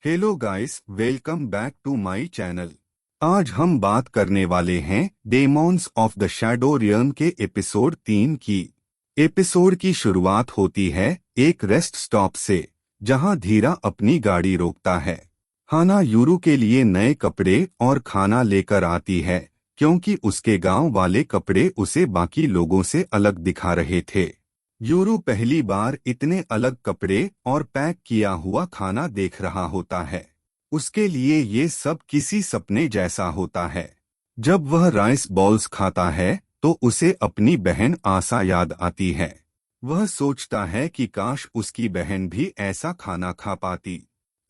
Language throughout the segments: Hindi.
Hello guys, welcome back to my channel. आज हम बात करने वाले हैं demons of the shadow realm के एपिसोड 3 की। एपिसोड की शुरुआत होती है एक रेस्ट स्टॉप से, जहां धीरा अपनी गाड़ी रोकता है। हाना यूरू के लिए नए कपड़े और खाना लेकर आती है, क्योंकि उसके गांव वाले कपड़े उसे बाकी लोगों से अलग दिखा रहे थे। यूरू पहली बार इतने अलग कपड़े और पैक किया हुआ खाना देख रहा होता है। उसके लिए ये सब किसी सपने जैसा होता है। जब वह राइस बॉल्स खाता है तो उसे अपनी बहन आशा याद आती है। वह सोचता है कि काश उसकी बहन भी ऐसा खाना खा पाती।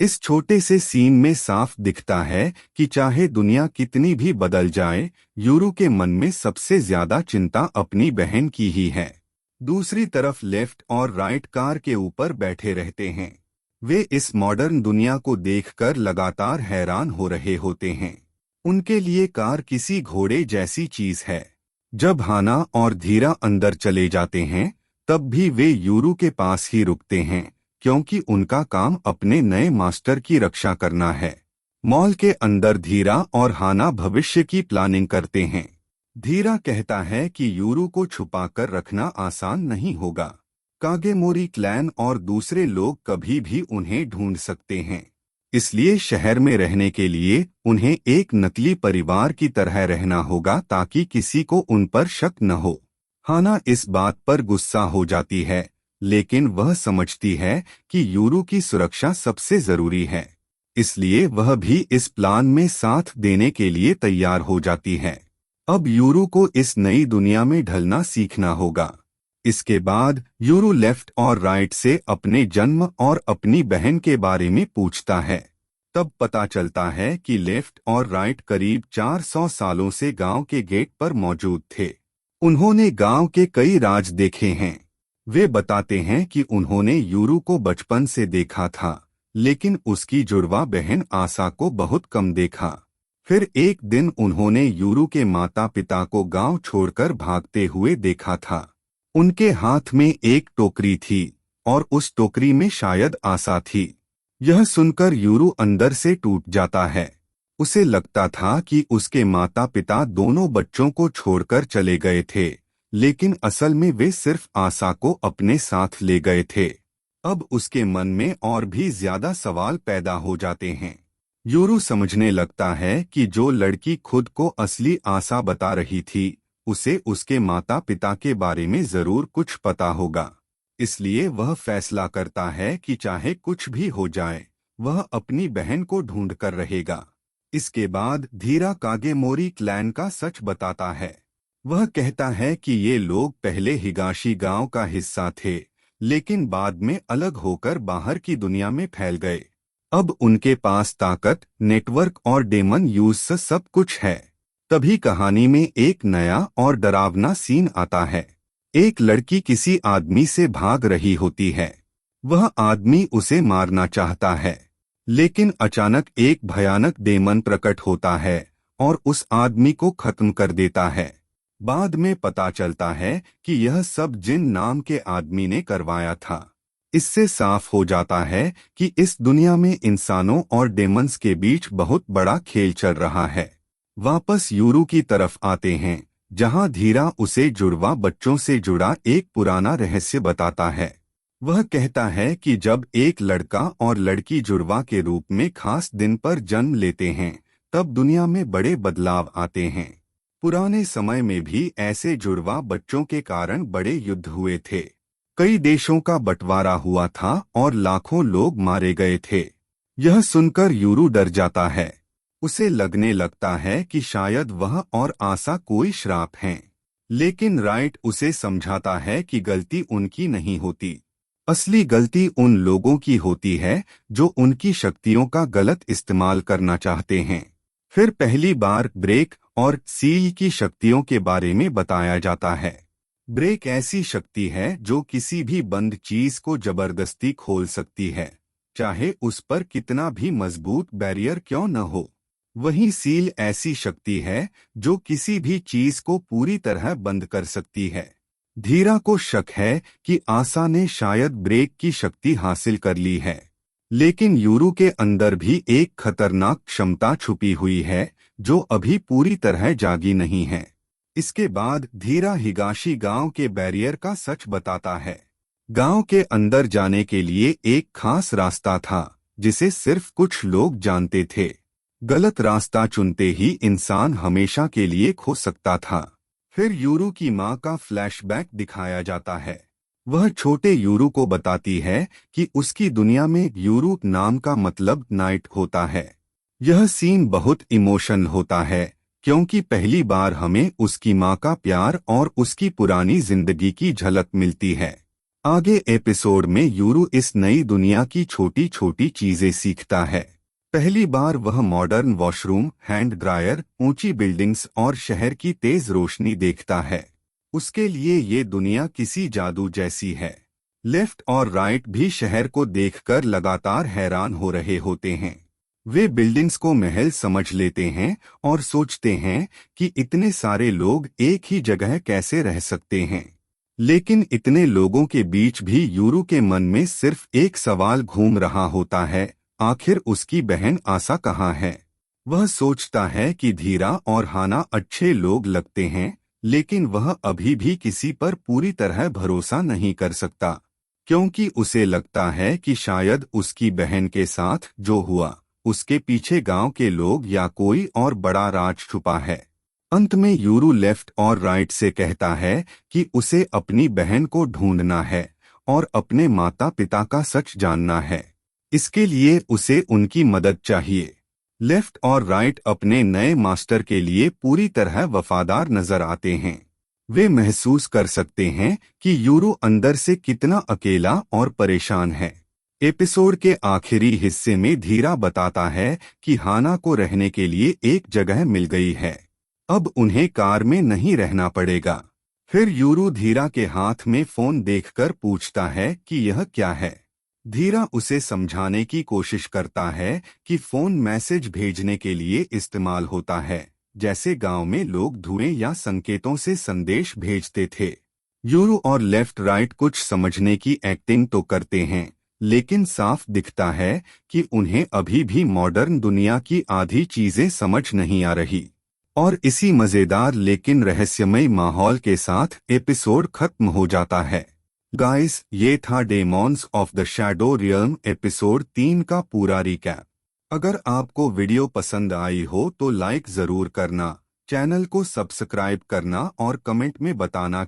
इस छोटे से सीन में साफ दिखता है कि चाहे दुनिया कितनी भी बदल जाए, यूरू के मन में सबसे ज्यादा चिंता अपनी बहन की ही है। दूसरी तरफ लेफ्ट और राइट कार के ऊपर बैठे रहते हैं। वे इस मॉडर्न दुनिया को देखकर लगातार हैरान हो रहे होते हैं। उनके लिए कार किसी घोड़े जैसी चीज है। जब हाना और धीरा अंदर चले जाते हैं, तब भी वे यूरू के पास ही रुकते हैं, क्योंकि उनका काम अपने नए मास्टर की रक्षा करना है। मॉल के अंदर धीरा और हाना भविष्य की प्लानिंग करते हैं। धीरा कहता है कि यूरू को छुपाकर रखना आसान नहीं होगा। कागेमोरी क्लैन और दूसरे लोग कभी भी उन्हें ढूंढ सकते हैं। इसलिए शहर में रहने के लिए उन्हें एक नकली परिवार की तरह रहना होगा, ताकि किसी को उन पर शक न हो। हाना इस बात पर गुस्सा हो जाती है, लेकिन वह समझती है कि यूरू की सुरक्षा सबसे जरूरी है। इसलिए वह भी इस प्लान में साथ देने के लिए तैयार हो जाती है। अब यूरू को इस नई दुनिया में ढलना सीखना होगा। इसके बाद यूरू लेफ्ट और राइट से अपने जन्म और अपनी बहन के बारे में पूछता है। तब पता चलता है कि लेफ्ट और राइट करीब 400 सालों से गांव के गेट पर मौजूद थे। उन्होंने गांव के कई राज देखे हैं। वे बताते हैं कि उन्होंने यूरू को बचपन से देखा था, लेकिन उसकी जुड़वा बहन आशा को बहुत कम देखा। फिर एक दिन उन्होंने यूरू के माता पिता को गांव छोड़कर भागते हुए देखा था। उनके हाथ में एक टोकरी थी और उस टोकरी में शायद आशा थी। यह सुनकर यूरू अंदर से टूट जाता है। उसे लगता था कि उसके माता पिता दोनों बच्चों को छोड़कर चले गए थे, लेकिन असल में वे सिर्फ आशा को अपने साथ ले गए थे। अब उसके मन में और भी ज्यादा सवाल पैदा हो जाते हैं। यूरू समझने लगता है कि जो लड़की खुद को असली आशा बता रही थी, उसे उसके माता पिता के बारे में जरूर कुछ पता होगा। इसलिए वह फैसला करता है कि चाहे कुछ भी हो जाए, वह अपनी बहन को ढूंढकर रहेगा। इसके बाद धीरा कागेमोरी क्लैन का सच बताता है। वह कहता है कि ये लोग पहले हिगाशी गांव का हिस्सा थे, लेकिन बाद में अलग होकर बाहर की दुनिया में फैल गए। अब उनके पास ताकत, नेटवर्क और डेमन यूज से सब कुछ है। तभी कहानी में एक नया और डरावना सीन आता है। एक लड़की किसी आदमी से भाग रही होती है। वह आदमी उसे मारना चाहता है, लेकिन अचानक एक भयानक डेमन प्रकट होता है और उस आदमी को खत्म कर देता है। बाद में पता चलता है कि यह सब जिन नाम के आदमी ने करवाया था। इससे साफ हो जाता है कि इस दुनिया में इंसानों और डेमन्स के बीच बहुत बड़ा खेल चल रहा है। वापस यूरू की तरफ आते हैं, जहां धीरा उसे जुड़वा बच्चों से जुड़ा एक पुराना रहस्य बताता है। वह कहता है कि जब एक लड़का और लड़की जुड़वा के रूप में खास दिन पर जन्म लेते हैं, तब दुनिया में बड़े बदलाव आते हैं। पुराने समय में भी ऐसे जुड़वा बच्चों के कारण बड़े युद्ध हुए थे। कई देशों का बंटवारा हुआ था और लाखों लोग मारे गए थे। यह सुनकर यूरू डर जाता है। उसे लगने लगता है कि शायद वह और आशा कोई श्राप हैं। लेकिन राइट उसे समझाता है कि गलती उनकी नहीं होती। असली गलती उन लोगों की होती है जो उनकी शक्तियों का गलत इस्तेमाल करना चाहते हैं। फिर पहली बार ब्रेक और सील की शक्तियों के बारे में बताया जाता है। ब्रेक ऐसी शक्ति है जो किसी भी बंद चीज को जबरदस्ती खोल सकती है, चाहे उस पर कितना भी मजबूत बैरियर क्यों न हो। वहीं सील ऐसी शक्ति है जो किसी भी चीज को पूरी तरह बंद कर सकती है। धीरा को शक है कि आशा ने शायद ब्रेक की शक्ति हासिल कर ली है, लेकिन यूरू के अंदर भी एक खतरनाक क्षमता छुपी हुई है जो अभी पूरी तरह जागी नहीं है। इसके बाद धीरा हिगाशी गांव के बैरियर का सच बताता है। गांव के अंदर जाने के लिए एक खास रास्ता था जिसे सिर्फ कुछ लोग जानते थे। गलत रास्ता चुनते ही इंसान हमेशा के लिए खो सकता था। फिर यूरू की मां का फ्लैशबैक दिखाया जाता है। वह छोटे यूरू को बताती है कि उसकी दुनिया में यूरू नाम का मतलब नाइट होता है। यह सीन बहुत इमोशनल होता है क्योंकि पहली बार हमें उसकी मां का प्यार और उसकी पुरानी जिंदगी की झलक मिलती है। आगे एपिसोड में यूरू इस नई दुनिया की छोटी छोटी चीजें सीखता है। पहली बार वह मॉडर्न वॉशरूम, हैंड ड्रायर, ऊंची बिल्डिंग्स और शहर की तेज रोशनी देखता है। उसके लिए ये दुनिया किसी जादू जैसी है। लेफ्ट और राइट भी शहर को देखकर लगातार हैरान हो रहे होते हैं। वे बिल्डिंग्स को महल समझ लेते हैं और सोचते हैं कि इतने सारे लोग एक ही जगह कैसे रह सकते हैं। लेकिन इतने लोगों के बीच भी यूरू के मन में सिर्फ एक सवाल घूम रहा होता है, आखिर उसकी बहन आसा कहाँ है। वह सोचता है कि धीरा और हाना अच्छे लोग लगते हैं, लेकिन वह अभी भी किसी पर पूरी तरह भरोसा नहीं कर सकता क्योंकि उसे लगता है कि शायद उसकी बहन के साथ जो हुआ उसके पीछे गांव के लोग या कोई और बड़ा राज छुपा है। अंत में यूरू लेफ्ट और राइट से कहता है कि उसे अपनी बहन को ढूंढना है और अपने माता पिता का सच जानना है। इसके लिए उसे उनकी मदद चाहिए। लेफ्ट और राइट अपने नए मास्टर के लिए पूरी तरह वफादार नजर आते हैं। वे महसूस कर सकते हैं कि यूरू अंदर से कितना अकेला और परेशान है। एपिसोड के आखिरी हिस्से में धीरा बताता है कि हाना को रहने के लिए एक जगह मिल गई है। अब उन्हें कार में नहीं रहना पड़ेगा। फिर यूरू धीरा के हाथ में फोन देखकर पूछता है कि यह क्या है। धीरा उसे समझाने की कोशिश करता है कि फोन मैसेज भेजने के लिए इस्तेमाल होता है, जैसे गांव में लोग धुएं या संकेतों से संदेश भेजते थे। यूरू और लेफ्ट राइट कुछ समझने की एक्टिंग तो करते हैं, लेकिन साफ दिखता है कि उन्हें अभी भी मॉडर्न दुनिया की आधी चीजें समझ नहीं आ रही। और इसी मजेदार लेकिन रहस्यमय माहौल के साथ एपिसोड खत्म हो जाता है। गाइस, ये था demons of the shadow realm episode 3 का पूरा रिकैप। अगर आपको वीडियो पसंद आई हो तो लाइक जरूर करना, चैनल को सब्सक्राइब करना और कमेंट में बताना